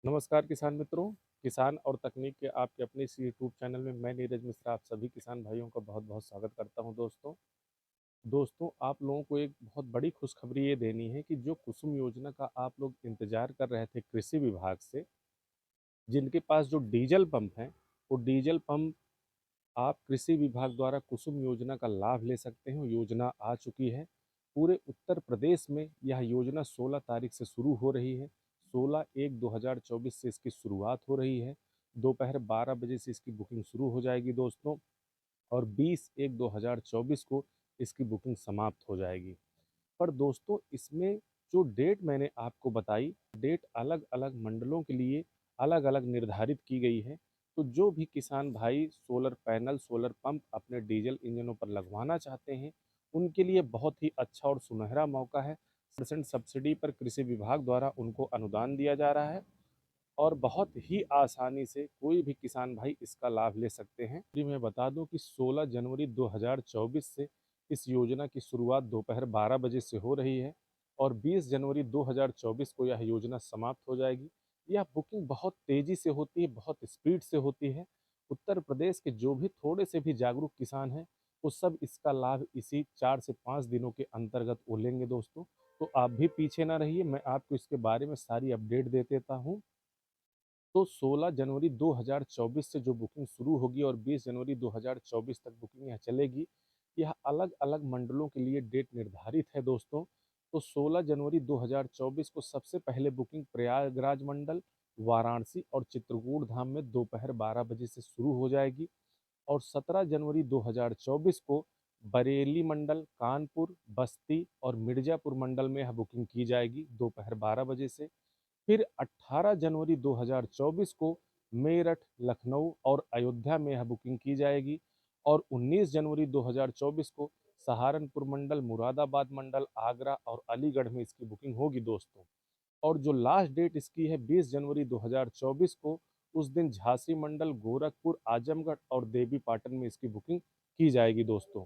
नमस्कार किसान मित्रों। किसान और तकनीक के आपके अपने इस यूट्यूब चैनल में मैं नीरज मिश्रा आप सभी किसान भाइयों का बहुत बहुत स्वागत करता हूं। दोस्तों आप लोगों को एक बहुत बड़ी खुशखबरी ये देनी है कि जो कुसुम योजना का आप लोग इंतजार कर रहे थे कृषि विभाग से, जिनके पास जो डीजल पंप हैं, वो डीजल पंप आप कृषि विभाग द्वारा कुसुम योजना का लाभ ले सकते हैं। योजना आ चुकी है। पूरे उत्तर प्रदेश में यह योजना 16 तारीख से शुरू हो रही है। 16/1/2024 से इसकी शुरुआत हो रही है। दोपहर 12 बजे से इसकी बुकिंग शुरू हो जाएगी दोस्तों, और 20/1/2024 को इसकी बुकिंग समाप्त हो जाएगी। पर दोस्तों इसमें जो डेट मैंने आपको बताई, डेट अलग अलग मंडलों के लिए अलग अलग निर्धारित की गई है। तो जो भी किसान भाई सोलर पैनल सोलर पंप अपने डीजल इंजनों पर लगवाना चाहते हैं, उनके लिए बहुत ही अच्छा और सुनहरा मौका है। परसेंट सब्सिडी पर कृषि विभाग द्वारा उनको अनुदान दिया जा रहा है, और बहुत ही आसानी से कोई भी किसान भाई इसका लाभ ले सकते हैं। जी मैं बता दूं कि 16 जनवरी 2024 से इस योजना की शुरुआत दोपहर 12 बजे से हो रही है, और 20 जनवरी 2024 को यह योजना समाप्त हो जाएगी। यह बुकिंग बहुत तेज़ी से होती है, बहुत स्पीड से होती है। उत्तर प्रदेश के जो भी थोड़े से भी जागरूक किसान हैं, वो सब इसका लाभ इसी 4 से 5 दिनों के अंतर्गत वो लेंगे दोस्तों। तो आप भी पीछे ना रहिए, मैं आपको इसके बारे में सारी अपडेट दे देता हूँ। तो 16 जनवरी 2024 से जो बुकिंग शुरू होगी और 20 जनवरी 2024 तक बुकिंग यह चलेगी। यह अलग-अलग मंडलों के लिए डेट निर्धारित है दोस्तों। तो 16 जनवरी 2024 को सबसे पहले बुकिंग प्रयागराज मंडल, वाराणसी और चित्रकूट धाम में दोपहर 12 बजे से शुरू हो जाएगी, और 17 जनवरी 2024 को बरेली मंडल, कानपुर, बस्ती और मिर्जापुर मंडल में यह बुकिंग की जाएगी दोपहर 12 बजे से। फिर 18 जनवरी 2024 को मेरठ, लखनऊ और अयोध्या में यह बुकिंग की जाएगी, और 19 जनवरी 2024 को सहारनपुर मंडल, मुरादाबाद मंडल, आगरा और अलीगढ़ में इसकी बुकिंग होगी दोस्तों। और जो लास्ट डेट इसकी है 20 जनवरी 2024 को, उस दिन झांसी मंडल, गोरखपुर, आजमगढ़ और देवी पाटन में इसकी बुकिंग की जाएगी दोस्तों।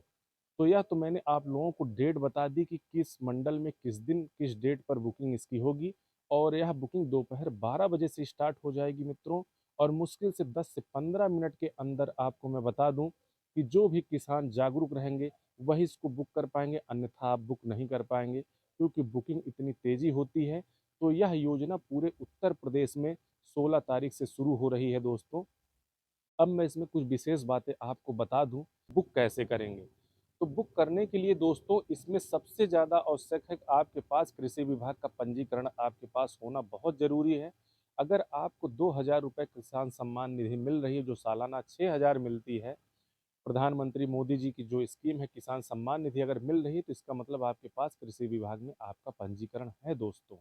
तो यह तो मैंने आप लोगों को डेट बता दी कि किस मंडल में किस दिन किस डेट पर बुकिंग इसकी होगी, और यह बुकिंग दोपहर 12 बजे से स्टार्ट हो जाएगी मित्रों। और मुश्किल से 10 से 15 मिनट के अंदर आपको मैं बता दूं कि जो भी किसान जागरूक रहेंगे वही इसको बुक कर पाएंगे, अन्यथा आप बुक नहीं कर पाएंगे, क्योंकि बुकिंग इतनी तेज़ी होती है। तो यह योजना पूरे उत्तर प्रदेश में 16 तारीख से शुरू हो रही है दोस्तों। अब मैं इसमें कुछ विशेष बातें आपको बता दूं, बुक कैसे करेंगे। तो बुक करने के लिए दोस्तों इसमें सबसे ज़्यादा आवश्यक है कि आपके पास कृषि विभाग का पंजीकरण आपके पास होना बहुत ज़रूरी है। अगर आपको 2,000 रुपये किसान सम्मान निधि मिल रही है, जो सालाना 6,000 मिलती है, प्रधानमंत्री मोदी जी की जो स्कीम है किसान सम्मान निधि अगर मिल रही है, तो इसका मतलब आपके पास कृषि विभाग में आपका पंजीकरण है दोस्तों।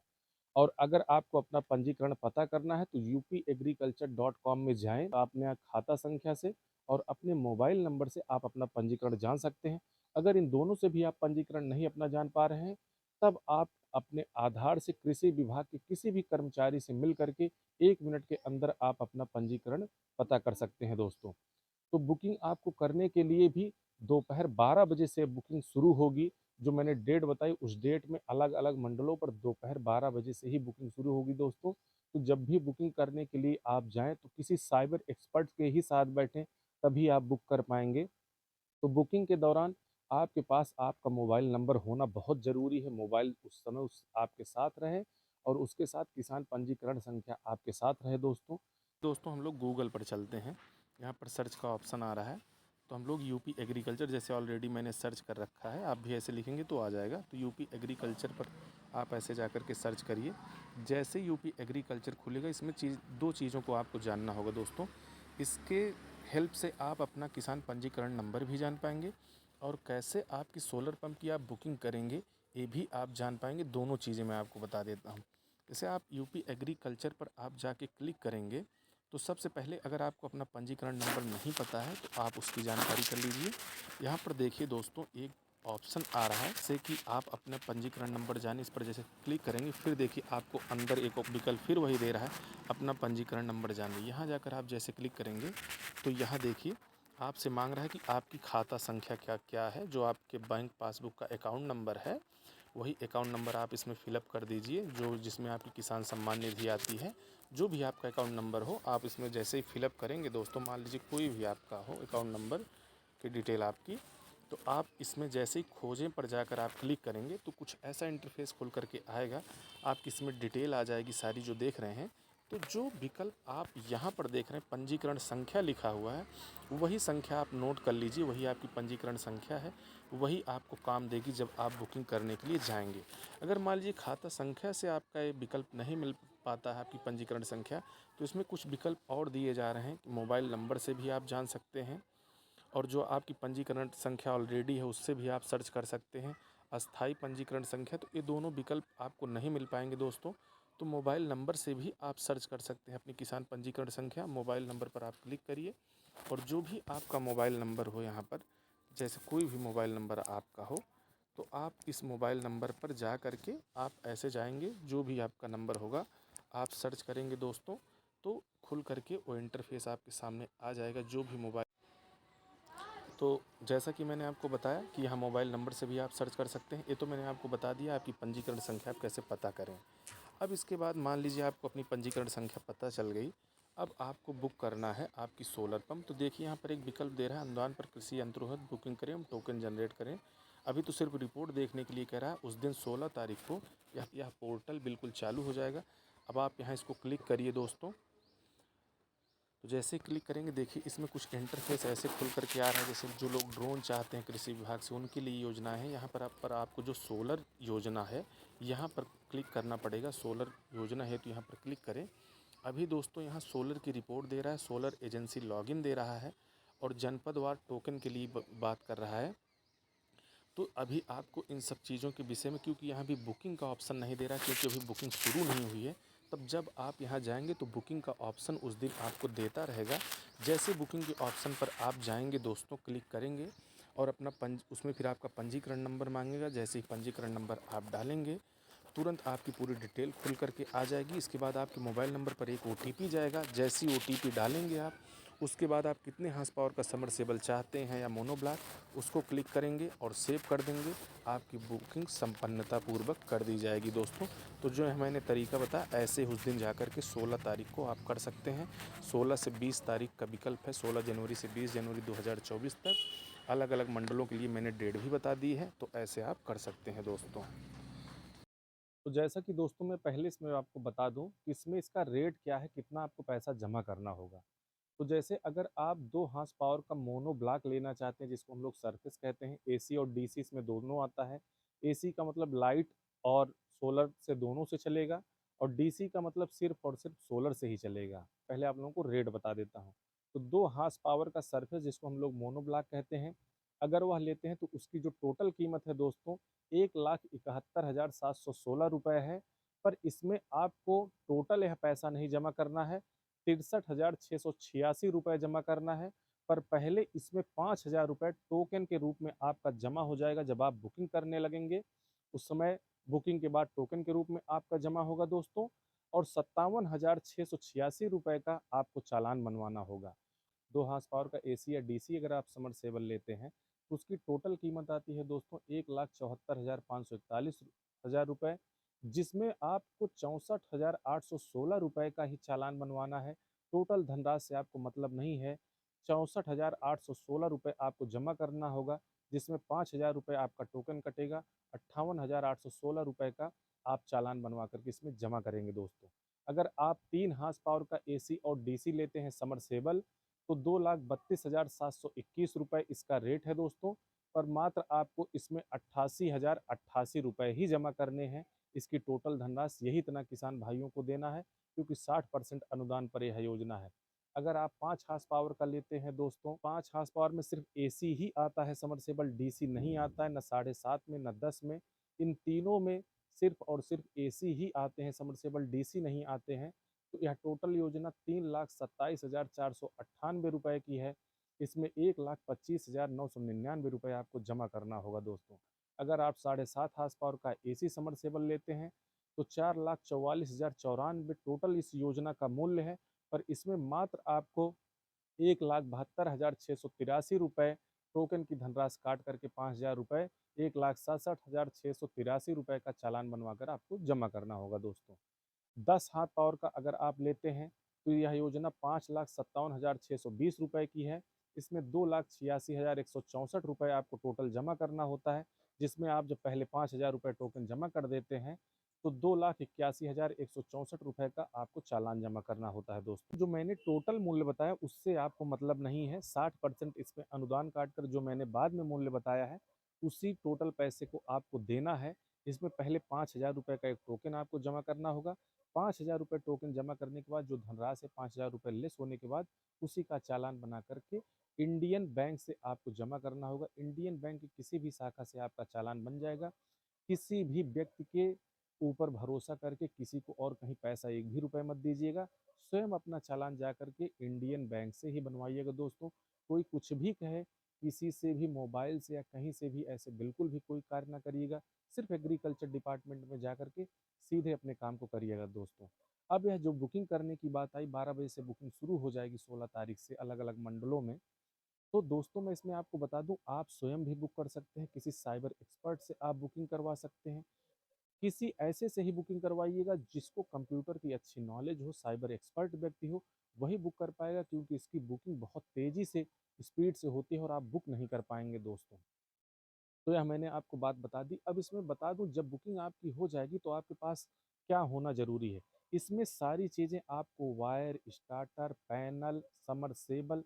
और अगर आपको अपना पंजीकरण पता करना है तो upagriculture.com में जाएं, अपने यहाँ खाता संख्या से और अपने मोबाइल नंबर से आप अपना पंजीकरण जान सकते हैं। अगर इन दोनों से भी आप पंजीकरण नहीं अपना जान पा रहे हैं, तब आप अपने आधार से कृषि विभाग के किसी भी कर्मचारी से मिल करके 1 मिनट के अंदर आप अपना पंजीकरण पता कर सकते हैं दोस्तों। तो बुकिंग आपको करने के लिए भी दोपहर 12 बजे से बुकिंग शुरू होगी। जो मैंने डेट बताई उस डेट में अलग अलग मंडलों पर दोपहर 12 बजे से ही बुकिंग शुरू होगी दोस्तों। तो जब भी बुकिंग करने के लिए आप जाएं तो किसी साइबर एक्सपर्ट के ही साथ बैठें, तभी आप बुक कर पाएंगे। तो बुकिंग के दौरान आपके पास आपका मोबाइल नंबर होना बहुत ज़रूरी है। मोबाइल उस समय उस आपके साथ रहे, और उसके साथ किसान पंजीकरण संख्या आपके साथ रहे दोस्तों। दोस्तों हम लोग गूगल पर चलते हैं, यहाँ पर सर्च का ऑप्शन आ रहा है, तो हम लोग यूपी एग्रीकल्चर, जैसे ऑलरेडी मैंने सर्च कर रखा है, आप भी ऐसे लिखेंगे तो आ जाएगा। तो यूपी एग्रीकल्चर पर आप ऐसे जा कर के सर्च करिए। जैसे यूपी एग्रीकल्चर खुलेगा, इसमें दो चीज़ों को आपको जानना होगा दोस्तों। इसके हेल्प से आप अपना किसान पंजीकरण नंबर भी जान पाएंगे, और कैसे आपकी सोलर पंप की आप बुकिंग करेंगे ये भी आप जान पाएंगे। दोनों चीज़ें मैं आपको बता देता हूँ। जैसे आप यूपी एग्रीकल्चर पर आप जाके क्लिक करेंगे, तो सबसे पहले अगर आपको अपना पंजीकरण नंबर नहीं पता है तो आप उसकी जानकारी कर लीजिए। यहाँ पर देखिए दोस्तों एक ऑप्शन आ रहा है जैसे कि आप अपना पंजीकरण नंबर जाने, इस पर जैसे क्लिक करेंगे, फिर देखिए आपको अंदर एक विकल्प फिर वही दे रहा है, अपना पंजीकरण नंबर जानिए। यहाँ जाकर आप जैसे क्लिक करेंगे तो यहाँ देखिए आपसे मांग रहा है कि आपकी खाता संख्या क्या क्या है, जो आपके बैंक पासबुक का अकाउंट नंबर है वही अकाउंट नंबर आप इसमें फ़िलअप कर दीजिए, जो जिसमें आपकी किसान सम्मान निधि आती है। जो भी आपका अकाउंट नंबर हो, आप इसमें जैसे ही फ़िलअप करेंगे दोस्तों, मान लीजिए कोई भी आपका हो अकाउंट नंबर की डिटेल आपकी, तो आप इसमें जैसे ही खोजें पर जाकर आप क्लिक करेंगे तो कुछ ऐसा इंटरफेस खुल करके आएगा। आपकी इसमें डिटेल आ जाएगी सारी जो देख रहे हैं। तो जो विकल्प आप यहाँ पर देख रहे हैं पंजीकरण संख्या लिखा हुआ है, वही संख्या आप नोट कर लीजिए, वही आपकी पंजीकरण संख्या है। वही आपको काम देगी जब आप बुकिंग करने के लिए जाएंगे। अगर मान लीजिए खाता संख्या से आपका ये विकल्प नहीं मिल पाता है, आपकी पंजीकरण संख्या, तो इसमें कुछ विकल्प और दिए जा रहे हैं कि मोबाइल नंबर से भी आप जान सकते हैं, और जो आपकी पंजीकरण संख्या ऑलरेडी है उससे भी आप सर्च कर सकते हैं। अस्थायी पंजीकरण संख्या, तो ये दोनों विकल्प आपको नहीं मिल पाएंगे दोस्तों। तो मोबाइल नंबर से भी आप सर्च कर सकते हैं अपनी किसान पंजीकरण संख्या। मोबाइल नंबर पर आप क्लिक करिए, और जो भी आपका मोबाइल नंबर हो यहाँ पर, जैसे कोई भी मोबाइल नंबर आपका हो, तो आप इस मोबाइल नंबर पर जा कर के आप ऐसे जाएंगे, जो भी आपका नंबर होगा आप सर्च करेंगे दोस्तों, तो खुल करके वो इंटरफेस आपके सामने आ जाएगा। जो भी मोबाइल, तो जैसा कि मैंने आपको बताया कि यहाँ मोबाइल नंबर से भी आप सर्च कर सकते हैं। ये तो मैंने आपको बता दिया आपकी पंजीकरण संख्या आप कैसे पता करें। अब इसके बाद मान लीजिए आपको अपनी पंजीकरण संख्या पता चल गई। अब आपको बुक करना है आपकी सोलर पंप। तो देखिए यहाँ पर एक विकल्प दे रहा है, अनुदान पर कृषि यंत्रों बुकिंग करें, हम टोकन जनरेट करें। अभी तो सिर्फ रिपोर्ट देखने के लिए कह रहा है। उस दिन 16 तारीख को यह पोर्टल बिल्कुल चालू हो जाएगा। अब आप यहाँ इसको क्लिक करिए दोस्तों। तो जैसे ही क्लिक करेंगे देखिए इसमें कुछ इंटरफेस ऐसे खुल करके आ रहा है, जैसे जो लोग ड्रोन चाहते हैं कृषि विभाग से, उनके लिए योजना है। यहाँ पर आपको जो सोलर योजना है यहाँ पर क्लिक करना पड़ेगा। सोलर योजना है तो यहाँ पर क्लिक करें। अभी दोस्तों यहाँ सोलर की रिपोर्ट दे रहा है, सोलर एजेंसी लॉगिन दे रहा है, और जनपदवार टोकन के लिए बात कर रहा है। तो अभी आपको इन सब चीज़ों के विषय में, क्योंकि यहाँ भी बुकिंग का ऑप्शन नहीं दे रहा, क्योंकि अभी बुकिंग शुरू नहीं हुई है, तब जब आप यहाँ जाएंगे तो बुकिंग का ऑप्शन उस दिन आपको देता रहेगा। जैसे बुकिंग के ऑप्शन पर आप जाएंगे दोस्तों, क्लिक करेंगे, और अपना उसमें फिर आपका पंजीकरण नंबर मांगेगा। जैसे ही पंजीकरण नंबर आप डालेंगे, तुरंत आपकी पूरी डिटेल खुल करके आ जाएगी। इसके बाद आपके मोबाइल नंबर पर एक OTP जाएगा। जैसी OTP डालेंगे आप, उसके बाद आप कितने हॉर्स पावर का समरसेबल चाहते हैं या मोनोब्लॉक, उसको क्लिक करेंगे और सेव कर देंगे। आपकी बुकिंग संपन्नतापूर्वक कर दी जाएगी दोस्तों। तो जो मैंने तरीका बताया, ऐसे उस दिन जा कर के 16 तारीख को आप कर सकते हैं। 16 से 20 तारीख का विकल्प है, 16 जनवरी से 20 जनवरी 2024 तक। अलग अलग मंडलों के लिए मैंने डेट भी बता दी है, तो ऐसे आप कर सकते हैं दोस्तों। तो जैसा कि दोस्तों मैं पहले इसमें आपको बता दूं कि इसमें इसका रेट क्या है, कितना आपको पैसा जमा करना होगा। तो जैसे अगर आप 2 हॉर्स पावर का मोनो ब्लॉक लेना चाहते हैं, जिसको हम लोग सरफेस कहते हैं, एसी और डीसी इसमें दोनों आता है। एसी का मतलब लाइट और सोलर से दोनों से चलेगा, और डीसी का मतलब सिर्फ और सिर्फ सोलर से ही चलेगा। पहले आप लोगों को रेट बता देता हूँ। तो 2 हॉर्स पावर का सरफेस, जिसको हम लोग मोनो ब्लॉक कहते हैं, अगर वह लेते हैं तो उसकी जो टोटल कीमत है दोस्तों 1,71,716 रुपये है। पर इसमें आपको टोटल यह पैसा नहीं जमा करना है, 63,686 रुपये जमा करना है। पर पहले इसमें 5,000 रुपये टोकन के रूप में आपका जमा हो जाएगा। जब आप बुकिंग करने लगेंगे उस समय बुकिंग के बाद टोकन के रूप में आपका जमा होगा दोस्तों, और 57,686 रुपये का आपको चालान बनवाना होगा। 2 हॉर्स पावर का एसी या डीसी अगर आप समरसेबल लेते हैं तो उसकी टोटल कीमत आती है दोस्तों 1,74,541 रुपये, जिसमें आपको 64,816 रुपये का ही चालान बनवाना है। टोटल धनराशि से आपको मतलब नहीं है। 64,816 रुपये आपको जमा करना होगा, जिसमें 5,000 रुपये आपका टोकन कटेगा। 58,816 रुपये का आप चालान बनवा करके इसमें जमा करेंगे दोस्तों। अगर आप 3 हॉर्स पावर का एसी और डीसी लेते हैं समरसेबल, तो 2,32,721 रुपये इसका रेट है दोस्तों। पर मात्र आपको इसमें 88,088 रुपये ही जमा करने हैं। इसकी टोटल धनराशि यही इतना किसान भाइयों को देना है, क्योंकि 60% अनुदान पर यह योजना है। अगर आप 5 हॉर्स पावर का लेते हैं दोस्तों, 5 हॉर्स पावर में सिर्फ एसी ही आता है समरसेबल, डीसी नहीं आता है, न 7.5 में न 10 में। इन तीनों में सिर्फ और सिर्फ एसी ही आते हैं समरसेबल, डीसी नहीं आते हैं। तो यह टोटल योजना 3,27,498 रुपये की है। इसमें 1,25,999 रुपये आपको जमा करना होगा दोस्तों। अगर आप 7.5 हार्स पावर का एसी समरसेबल लेते हैं तो 4,44,094 टोटल इस योजना का मूल्य है। पर इसमें मात्र आपको 1,72,683 रुपये टोकन की धनराशि काट करके 5,000 रुपये ₹1,67,683 का चालान बनवाकर आपको जमा करना होगा दोस्तों। 10 हाथ पावर का अगर आप लेते हैं, तो यह योजना ₹5,57,620 की है। इसमें ₹2,86,164 आपको टोटल जमा करना होता है, जिसमें आप जब पहले ₹5,000 टोकन जमा कर देते हैं, तो ₹2,81,164 का आपको चालान जमा करना होता है दोस्तों। जो मैंने टोटल मूल्य बताया, उससे आपको मतलब नहीं है, 60% इसमें अनुदान काटकर जो मैंने बाद में मूल्य बताया है, उसी टोटल पैसे को आपको देना है। इसमें पहले ₹5,000 का एक टोकन आपको जमा करना होगा। ₹5,000 टोकन जमा करने के बाद जो धनराशि है ₹5,000 लेस होने के बाद उसी का चालान बना करके इंडियन बैंक से आपको जमा करना होगा। इंडियन बैंक की किसी भी शाखा से आपका चालान बन जाएगा। किसी भी व्यक्ति के ऊपर भरोसा करके किसी को और कहीं पैसा एक भी रुपए मत दीजिएगा। स्वयं अपना चालान जा करके इंडियन बैंक से ही बनवाइएगा दोस्तों। कोई कुछ भी कहे, किसी से भी मोबाइल से या कहीं से भी ऐसे बिल्कुल भी कोई कार्य ना करिएगा। सिर्फ एग्रीकल्चर डिपार्टमेंट में जा करके सीधे अपने काम को करिएगा दोस्तों। अब यह जो बुकिंग करने की बात आई, 12 बजे से बुकिंग शुरू हो जाएगी 16 तारीख से अलग-अलग मंडलों में। तो दोस्तों मैं इसमें आपको बता दूं, आप स्वयं भी बुक कर सकते हैं, किसी साइबर एक्सपर्ट से आप बुकिंग करवा सकते हैं। किसी ऐसे से ही बुकिंग करवाइएगा जिसको कंप्यूटर की अच्छी नॉलेज हो, साइबर एक्सपर्ट व्यक्ति हो, वही बुक कर पाएगा, क्योंकि इसकी बुकिंग बहुत तेज़ी से, स्पीड से होती है और आप बुक नहीं कर पाएँगे दोस्तों। तो यह मैंने आपको बात बता दी। अब इसमें बता दूँ, जब बुकिंग आपकी हो जाएगी तो आपके पास क्या होना ज़रूरी है। इसमें सारी चीज़ें आपको वायर, स्टार्टर, पैनल, सबमर्सिबल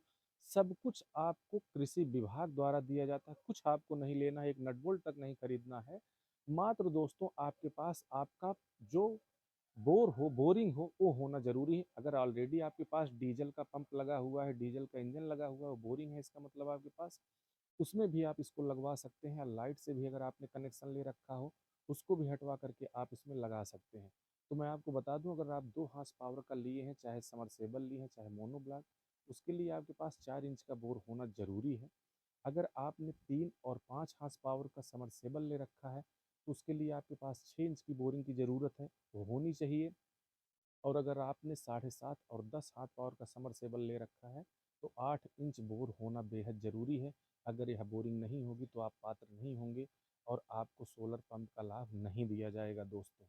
सब कुछ आपको कृषि विभाग द्वारा दिया जाता है। कुछ आपको नहीं लेना है, एक नट बोल्ट तक नहीं खरीदना है। मात्र दोस्तों आपके पास आपका जो बोरिंग हो वो होना ज़रूरी है। अगर ऑलरेडी आपके पास डीज़ल का पंप लगा हुआ है, डीज़ल का इंजन लगा हुआ है, वो बोरिंग है इसका मतलब आपके पास, उसमें भी आप इसको लगवा सकते हैं। लाइट से भी अगर आपने कनेक्शन ले रखा हो, उसको भी हटवा करके आप इसमें लगा सकते हैं। तो मैं आपको बता दूं, अगर आप 2 हॉर्स पावर का लिए हैं, चाहे समरसेबल लिए हैं, चाहे मोनोब्लॉक, उसके लिए आपके पास 4 इंच का बोर होना ज़रूरी है। अगर आपने 3 और 5 हॉर्स पावर का समरसेबल ले रखा है, तो उसके लिए आपके पास 6 इंच की बोरिंग की ज़रूरत है, वो होनी चाहिए। और अगर आपने 7.5 और 10 हाथ पावर का समरसेबल ले रखा है, तो 8 इंच बोर होना बेहद ज़रूरी है। अगर यह बोरिंग नहीं होगी तो आप पात्र नहीं होंगे और आपको सोलर पंप का लाभ नहीं दिया जाएगा दोस्तों।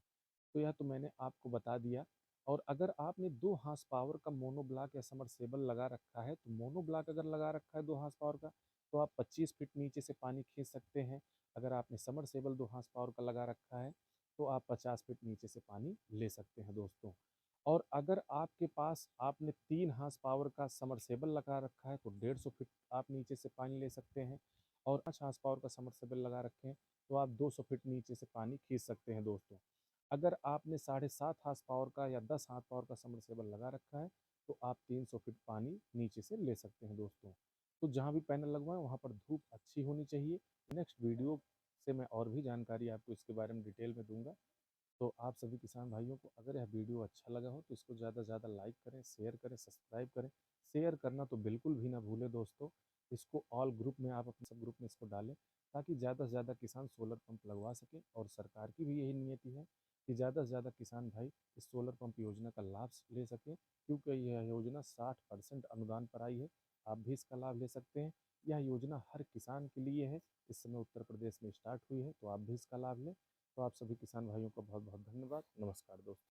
तो यह तो मैंने आपको बता दिया। और अगर आपने 2 हॉर्स पावर का मोनो ब्लॉक या समरसेबल लगा रखा है, तो मोनो ब्लॉक अगर लगा रखा है 2 हॉर्स पावर का, तो आप 25 फीट नीचे से पानी खींच सकते हैं। अगर आपने समरसेबल 2 हॉर्स पावर का लगा रखा है, तो आप 50 फीट नीचे से पानी ले सकते हैं दोस्तों। और अगर आपके पास आपने 3 हॉर्स पावर का समरसेबल लगा रखा है, तो 150 फीट आप नीचे से पानी ले सकते हैं। और 5 हॉर्स पावर का समरसेबल लगा रखे हैं, तो आप 200 फीट नीचे से पानी खींच सकते हैं दोस्तों। अगर आपने 7.5 हॉर्स पावर का या 10 हाथ पावर का सबमर्सिबल लगा रखा है, तो आप 300 फीट पानी नीचे से ले सकते हैं दोस्तों। तो जहाँ भी पैनल लगवाएं वहाँ पर धूप अच्छी होनी चाहिए। नेक्स्ट वीडियो से मैं और भी जानकारी आपको इसके बारे में डिटेल में दूंगा। तो आप सभी किसान भाइयों को अगर यह वीडियो अच्छा लगा हो तो इसको ज़्यादा से ज़्यादा लाइक करें, शेयर करें, सब्सक्राइब करें। शेयर करना तो बिल्कुल भी ना भूलें दोस्तों। इसको ऑल ग्रुप में, आप अपने सब ग्रुप में इसको डालें, ताकि ज़्यादा से ज़्यादा किसान सोलर पंप लगवा सकें। और सरकार की भी यही नियति है कि ज़्यादा से ज़्यादा किसान भाई इस सोलर पंप योजना का लाभ ले सकें, क्योंकि यह योजना 60% अनुदान पर आई है। आप भी इसका लाभ ले सकते हैं। यह योजना हर किसान के लिए है। इस समय उत्तर प्रदेश में स्टार्ट हुई है, तो आप भी इसका लाभ लें। तो आप सभी किसान भाइयों का बहुत बहुत धन्यवाद। नमस्कार दोस्तों।